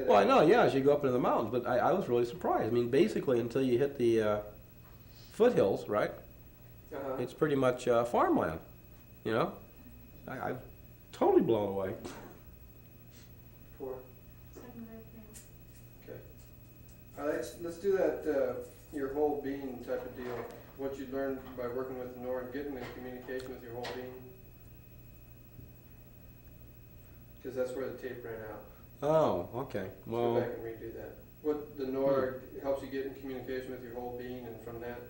Well, I know, yeah, as you go up into the mountains, but I was really surprised. I mean, basically, until you hit the foothills, right? It's pretty much farmland, you know? I'm totally blown away. 4. Okay. Let's do that, your whole being type of deal. What you learned by working with Nora and getting in communication with your whole being. Because that's where the tape ran out. Oh, okay. Well, go back and redo that. What the Nora helps you get in communication with your whole being, and from that.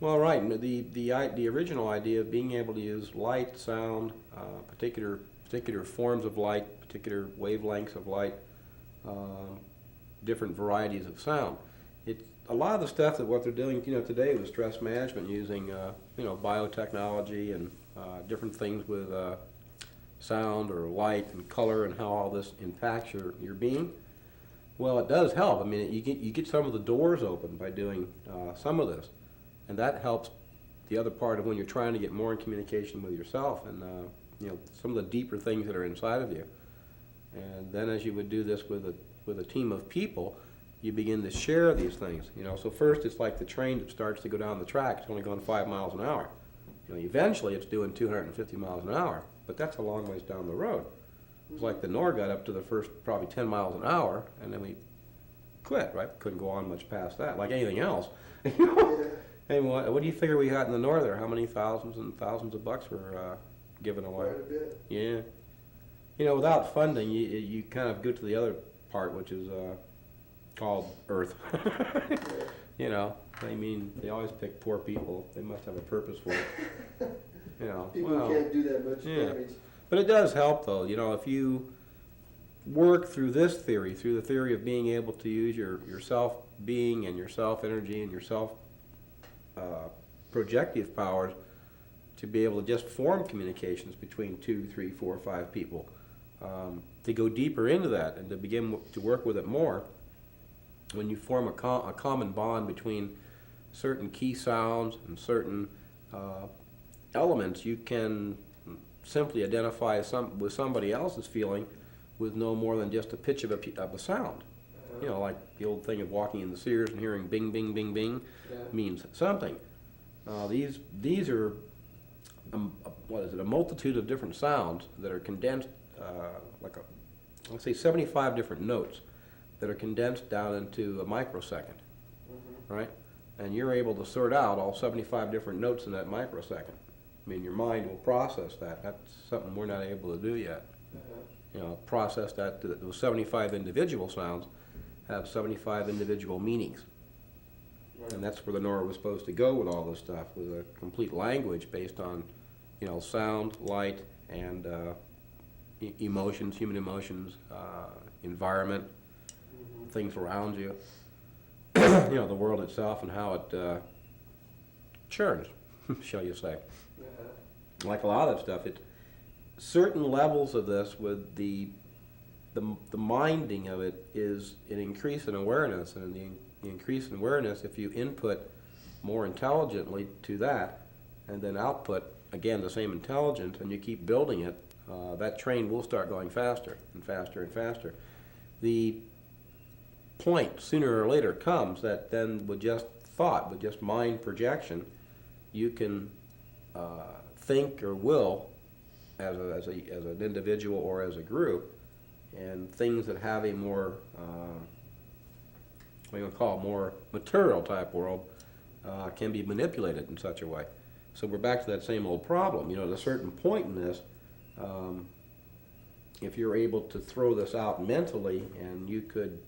well, right. The original idea of being able to use light, sound, particular forms of light, particular wavelengths of light, different varieties of sound. It's a lot of the stuff that what they're doing, today with stress management using, biotechnology and different things with sound or light and color and how all this impacts your being. Well, it does help. I mean, you get some of the doors open by doing some of this, and that helps the other part of when you're trying to get more in communication with yourself and some of the deeper things that are inside of you. And then, as you would do this with a team of people, you begin to share these things. So first it's like the train that starts to go down the track. It's only going 5 miles an hour. Eventually it's doing 250 miles an hour, but that's a long ways down the road. It's like the Nor got up to the first probably 10 miles an hour, and then we quit, right? Couldn't go on much past that, like anything else. Hey, what do you figure we had in the Nor there? How many thousands and thousands of bucks were given away? Quite a bit. Yeah. Without funding, you kind of go to the other part, which is called Earth. I mean, they always pick poor people. They must have a purpose for it. People can't do that much damage. But it does help, though. If you work through this theory, through the theory of being able to use your self-being and your self-energy and your self-projective powers to be able to just form communications between 2, 3, 4, 5 people, to go deeper into that and to begin to work with it more, when you form a common bond between certain key sounds and certain elements, you can simply identify with somebody else's feeling with no more than just a pitch of a sound. Like the old thing of walking in the Sears and hearing bing, bing, bing, bing means something. These are a multitude of different sounds that are condensed, let's say 75 different notes that are condensed down into a microsecond, right? And you're able to sort out all 75 different notes in that microsecond. I mean, your mind will process that. That's something we're not able to do yet. Process that. Those 75 individual sounds have 75 individual meanings. Right. And that's where the Nora was supposed to go with all this stuff, with a complete language based on, sound, light, and emotions, human emotions, environment, things around you, the world itself and how it churns, shall you say. Like a lot of stuff, certain levels of this with the minding of it is an increase in awareness, and the increase in awareness, if you input more intelligently to that and then output again the same intelligence and you keep building it, that train will start going faster and faster and faster. The point sooner or later comes that then with just thought, with just mind projection, you can think or will as an individual or as a group, and things that have a more more material type world can be manipulated in such a way. So we're back to that same old problem. At a certain point in this, if you're able to throw this out mentally and you could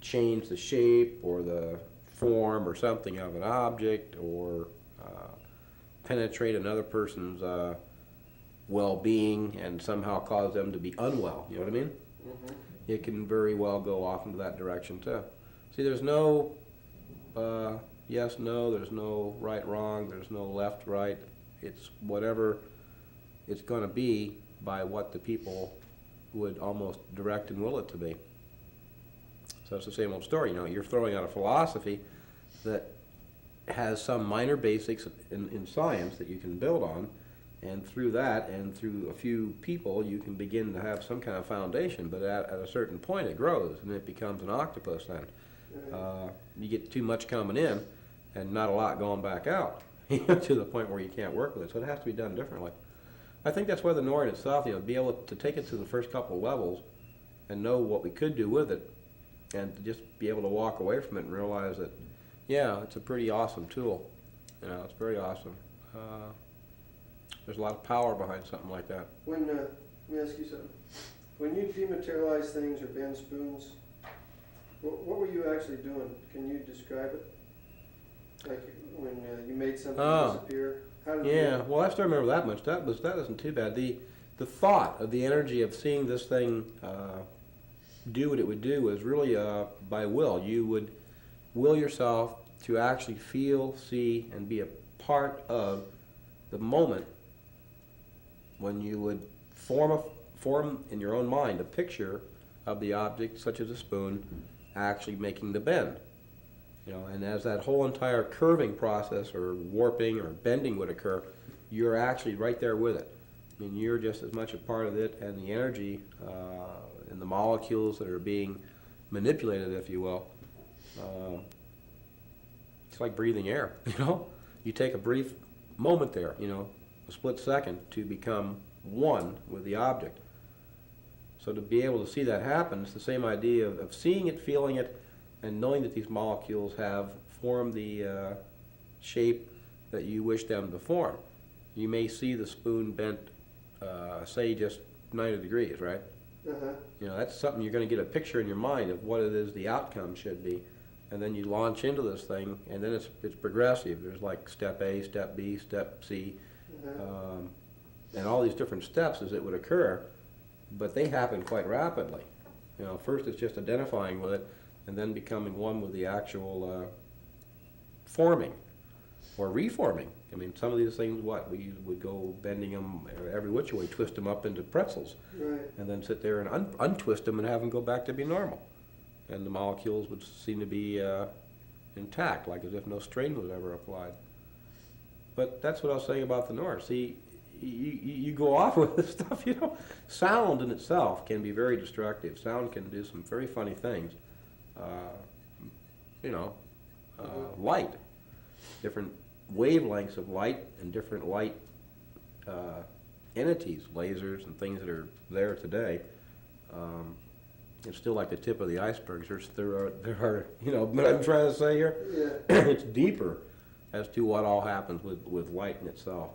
change the shape or the form or something of an object, or penetrate another person's well-being and somehow cause them to be unwell, you know what I mean? It can very well go off into that direction too. See, there's no yes, no, there's no right, wrong, there's no left, right. It's whatever it's going to be by what the people would almost direct and will it to be. So it's the same old story. You're throwing out a philosophy that has some minor basics in science that you can build on, And through that, and through a few people, you can begin to have some kind of foundation. But at a certain point, it grows, and it becomes an octopus then. You get too much coming in, and not a lot going back out, to the point where you can't work with it. So it has to be done differently. I think that's why the NOR in itself, be able to take it to the first couple levels, and know what we could do with it, and to just be able to walk away from it and realize that, yeah, it's a pretty awesome tool. It's very awesome. There's a lot of power behind something like that. When, let me ask you something. When you dematerialize things or bend spoons, what were you actually doing? Can you describe it? Like when you made something disappear? How did yeah, well, I still remember that much. That wasn't too bad. The thought of the energy of seeing this thing do what it would do was really by will. You would will yourself to actually feel, see, and be a part of the moment when you would form in your own mind a picture of the object, such as a spoon, actually making the bend. And as that whole entire curving process or warping or bending would occur, you're actually right there with it. I mean, you're just as much a part of it, and the energy and the molecules that are being manipulated, if you will. It's like breathing air, You take a brief moment there, a split second to become one with the object. So to be able to see that happen, it's the same idea of seeing it, feeling it, and knowing that these molecules have formed the shape that you wish them to form. You may see the spoon bent, say, just 90 degrees, right? That's something you're going to get a picture in your mind of what it is the outcome should be. And then you launch into this thing, and then it's progressive. There's like step A, step B, step C, and all these different steps as it would occur, but they happen quite rapidly. First it's just identifying with it, and then becoming one with the actual forming or reforming. I mean, some of these things, we would go bending them every which way, twist them up into pretzels, Right. and then sit there and untwist them and have them go back to be normal. And the molecules would seem to be intact, like as if no strain was ever applied. But that's what I was saying about the NOR. See, you go off with this stuff, Sound in itself can be very destructive. Sound can do some very funny things. Light, different wavelengths of light and different light entities, lasers and things that are there today. It's still like the tip of the iceberg. There are, what I'm trying to say here? Yeah. It's deeper as to what all happens with light in itself.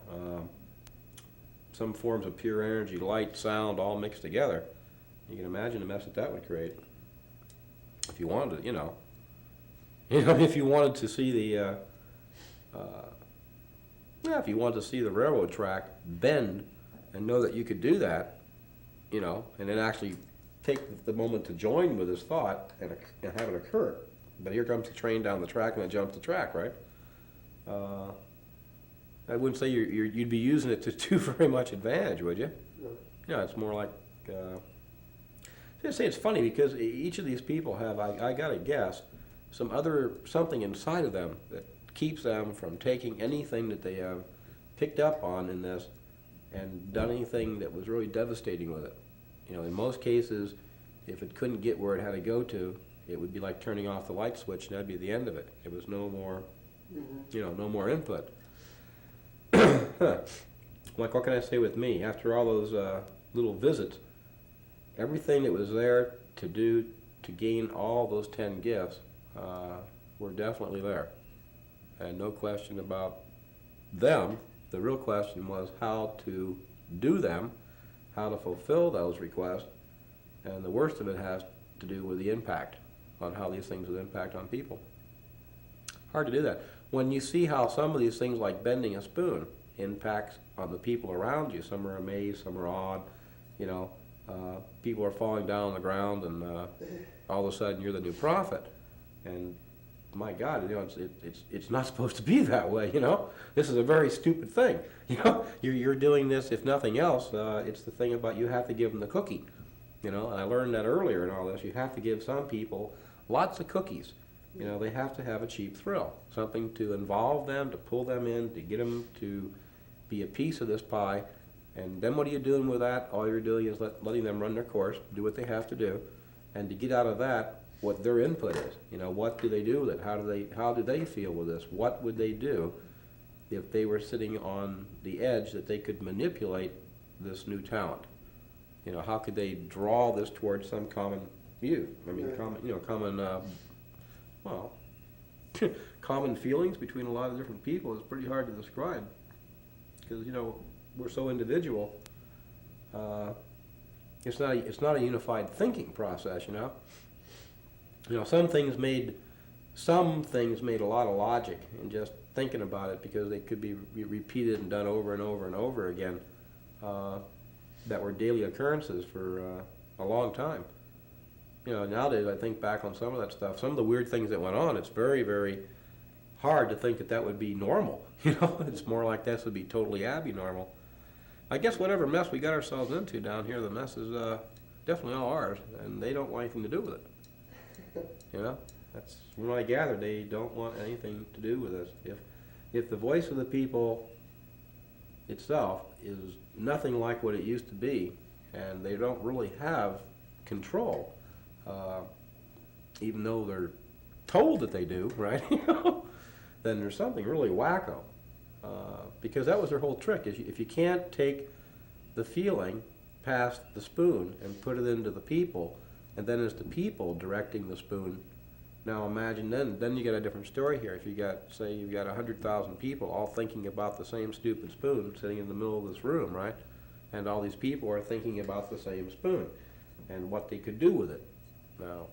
Some forms of pure energy, light, sound, all mixed together. You can imagine the mess that would create. If you wanted to, if you wanted to see the, if you wanted to see the railroad track bend and know that you could do that, and then actually take the moment to join with his thought and have it occur. But here comes the train down the track and it jumps the track, right? I wouldn't say you'd be using it to too very much advantage, would you? No. It's more like, I say it's funny because each of these people have, I gotta guess, something inside of them that keeps them from taking anything that they have picked up on in this and done anything that was really devastating with it. In most cases, if it couldn't get where it had to go to, it would be like turning off the light switch, and that'd be the end of it. It was no more, no more input. Like, what can I say with me? After all those little visits, everything that was there to do to gain all those 10 gifts were definitely there. And no question about them. The real question was how to do them, how to fulfill those requests, and the worst of it has to do with the impact on how these things would impact on people. Hard to do that. When you see how some of these things like bending a spoon impacts on the people around you, some are amazed, some are awed, people are falling down on the ground and all of a sudden you're the new prophet. And my God, it's not supposed to be that way, This is a very stupid thing, You're doing this, if nothing else, it's the thing about you have to give them the cookie, And I learned that earlier in all this. You have to give some people lots of cookies. They have to have a cheap thrill, something to involve them, to pull them in, to get them to be a piece of this pie, and then what are you doing with that? All you're doing is letting them run their course, do what they have to do, and to get out of that, what their input is. You know, what do they do with it? How do they feel with this? What would they do if they were sitting on the edge that they could manipulate this new talent? You know, how could they draw this towards some common view? I mean, well, common feelings between a lot of different people is pretty hard to describe, because, you know, we're so individual. It's not a unified thinking process, you know. You know, some things made a lot of logic in just thinking about it, because they could be repeated and done over and over and over again, that were daily occurrences for a long time. You know, nowadays I think back on some of that stuff, some of the weird things that went on, it's very, very hard to think that that would be normal. You know, it's more like this would be totally abnormal. I guess whatever mess we got ourselves into down here, the mess is definitely all ours, and they don't want anything to do with it. You know, that's from what I gather, they don't want anything to do with this. If the voice of the people itself is nothing like what it used to be, and they don't really have control, even though they're told that they do, right? You know, then there's something really wacko. Because that was their whole trick, is if you can't take the feeling past the spoon and put it into the people, and then it's the people directing the spoon. Now imagine then you get a different story here. If you got, say, you've got 100,000 people all thinking about the same stupid spoon sitting in the middle of this room, right? And all these people are thinking about the same spoon and what they could do with it. Now,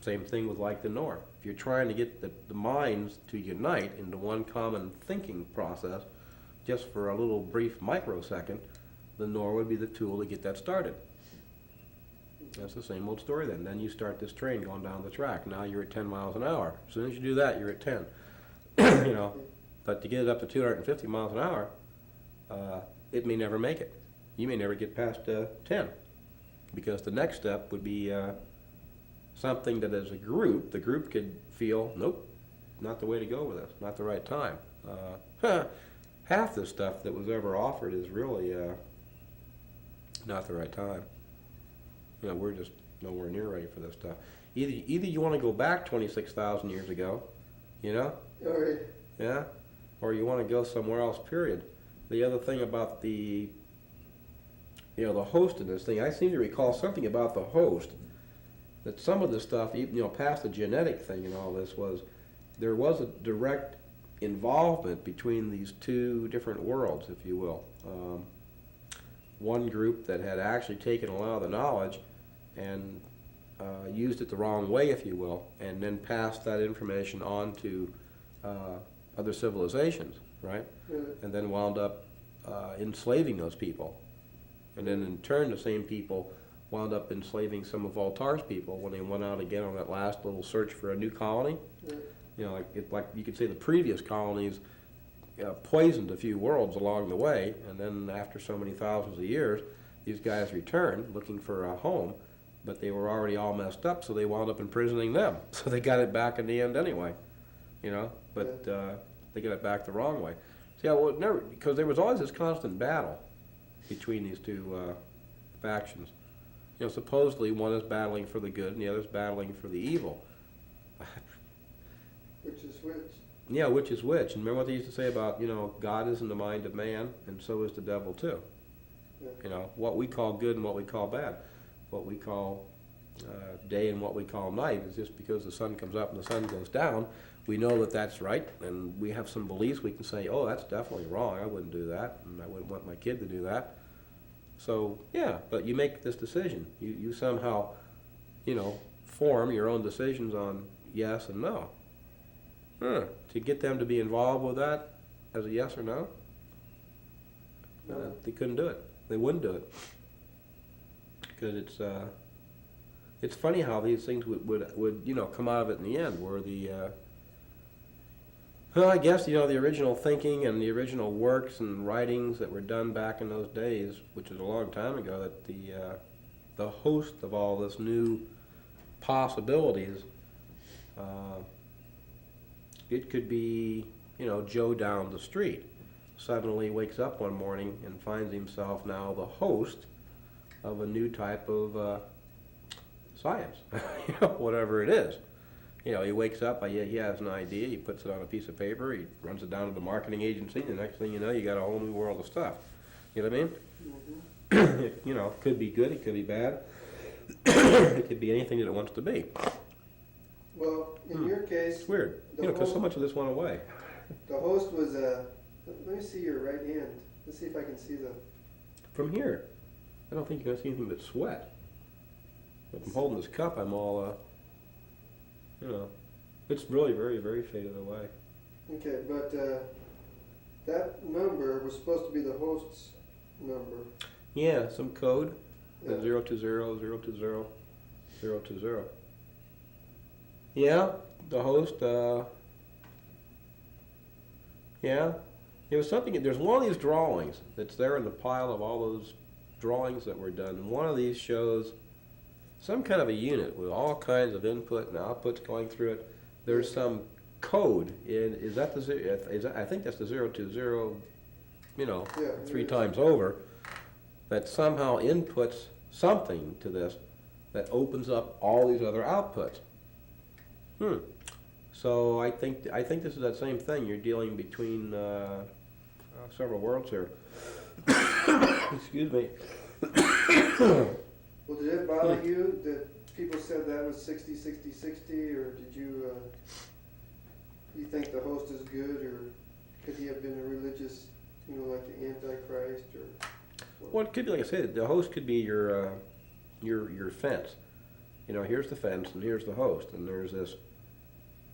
same thing with like the North. If you're trying to get the minds to unite into one common thinking process, just for a little brief microsecond, the North would be the tool to get that started. That's the same old story then. Then you start this train going down the track. Now you're at 10 miles an hour. As soon as you do that, you're at 10. You know, but to get it up to 250 miles an hour, it may never make it. You may never get past 10, because the next step would be something that as a group, the group could feel, nope, not the way to go with this, not the right time. Half the stuff that was ever offered is really not the right time. You know, we're just nowhere near ready for this stuff. Either you want to go back 26,000 years ago, you know, Okay. yeah, or you want to go somewhere else, period. The other thing about the host in this thing, I seem to recall something about the host, that some of the stuff, you know, past the genetic thing and all this, there was a direct involvement between these two different worlds, if you will. One group that had actually taken a lot of the knowledge and used it the wrong way, if you will, and then passed that information on to other civilizations, right? Yeah. And then wound up enslaving those people. And then in turn, the same people wound up enslaving some of Voltaire's people when they went out again on that last little search for a new colony. Yeah. You know, like you could say the previous colonies poisoned a few worlds along the way, and then after so many thousands of years, these guys returned looking for a home, but they were already all messed up, so they wound up imprisoning them. So they got it back in the end anyway, you know, but they got it back the wrong way. See, because there was always this constant battle between these two factions. You know, supposedly one is battling for the good and the other is battling for the evil. Which is which? Yeah, which is which? And remember what they used to say about, you know, God is in the mind of man, and so is the devil too. Yeah. You know, what we call good and what we call bad, what we call day and what we call night, is just because the sun comes up and the sun goes down, we know that that's right, and we have some beliefs. We can say, oh, that's definitely wrong. I wouldn't do that, and I wouldn't want my kid to do that. So, yeah, but you make this decision. You somehow, you know, form your own decisions on yes and no. To get them to be involved with that as a yes or no, they couldn't do it. They wouldn't do it. Because it's funny how these things would you know, come out of it in the end, where well, I guess, you know, the original thinking and the original works and writings that were done back in those days, which was a long time ago, that the host of all this new possibilities, it could be, you know, Joe down the street. suddenly wakes up one morning and finds himself now the host of a new type of science, whatever it is. He wakes up, he has an idea, he puts it on a piece of paper, he runs it down to the marketing agency, and the next thing you know, you got a whole new world of stuff. You know what I mean? Mm-hmm. It could be good, it could be bad, it could be anything that it wants to be. Well, in your case, It's weird, because so much of this went away. the host was let me see your right hand. Let's see if I can see the. From here, I don't think you're going to see anything but sweat. If I'm holding this cup, I'm all, it's really very, very faded away. Okay, but that number was supposed to be the host's number. Yeah, some code, Yeah. 020, 020, 020. Yeah, the host, yeah, it was something, there's one of these drawings that's there in the pile of all those drawings that were done. And one of these shows some kind of a unit with all kinds of input and outputs going through it. There's some code in, I think that's the 020, Yeah, three it is. times over, that somehow inputs something to this that opens up all these other outputs. So I think this is that same thing. You're dealing between several worlds here. Excuse me. Well, did it bother you that people said that was 60, 60, 60, or did you think the host is good, or could he have been a religious, like the Antichrist, or? Well, it could be, like I said, the host could be your fence. Here's the fence and here's the host, and there's this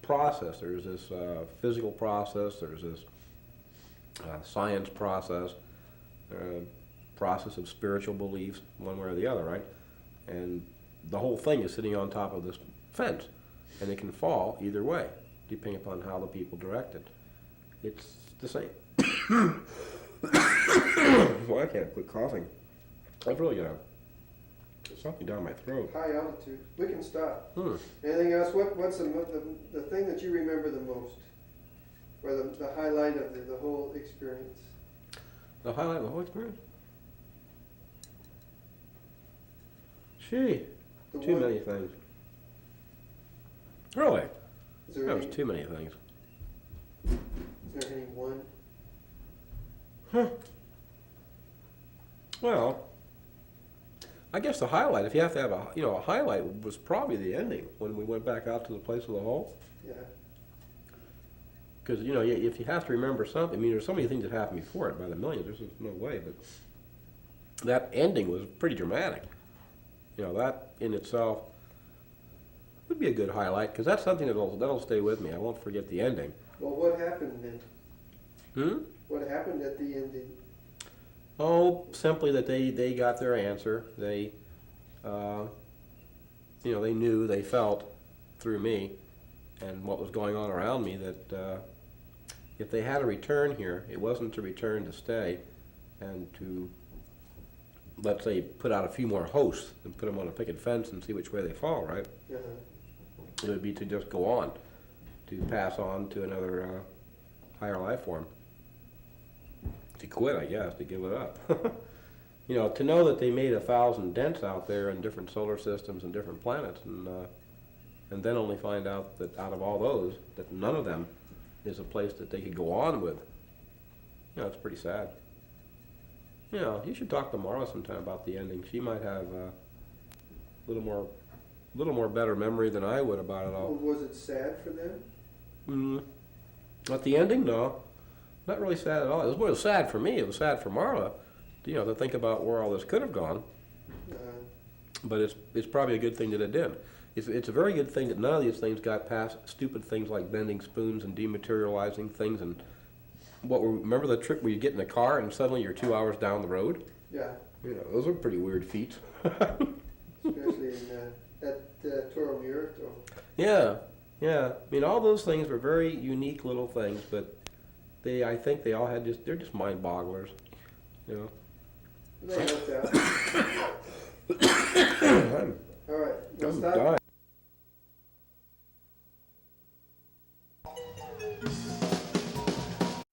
process. There's this physical process. There's this science process, process of spiritual beliefs, one way or the other, right? And the whole thing is sitting on top of this fence, and it can fall either way, depending upon how the people direct it. It's the same. Well, I can't quit coughing. I've really got something down my throat. High altitude. We can stop. Hmm. Anything else? What's the thing that you remember the most, or the highlight of the whole experience? The highlight of the whole experience? Gee, The too one- many things. Really? Is there That was any, too many things. is there any one? Huh. Well, I guess the highlight, if you have to have a highlight, was probably the ending when we went back out to the place of the hole. Yeah. Because if you have to remember something, there's so many things that happened before it by the millions. There's just no way, but that ending was pretty dramatic. That in itself would be a good highlight, because that's something that'll stay with me. I won't forget the ending. Well, what happened then? What happened at the ending? Oh, simply that they got their answer. They, they knew, they felt through me and what was going on around me that if they had a return here, it wasn't to return to stay and to, let's say, put out a few more hosts and put them on a picket fence and see which way they fall, right? Uh-huh. It would be to just go on, to pass on to another higher life form. To quit, I guess, to give it up. To know that they made 1,000 dents out there in different solar systems and different planets, and then only find out that out of all those, that none of them is a place that they could go on with. It's pretty sad. You should talk to Mara sometime about the ending. She might have a little more better memory than I would about it all. Well, was it sad for them? At the ending, no. Not really sad at all. It was sad for me. It was sad for Marla, to think about where all this could have gone. But it's probably a good thing that it did. It's a very good thing that none of these things got past stupid things like bending spoons and dematerializing things and remember the trip where you get in a car and suddenly you're 2 hours down the road? Yeah. Those are pretty weird feats. Especially in at Toro Muerto. Yeah. All those things were very unique little things, but I think they all they're just mind bogglers, They helped out. I'm All right. We'll I'm stop. dying.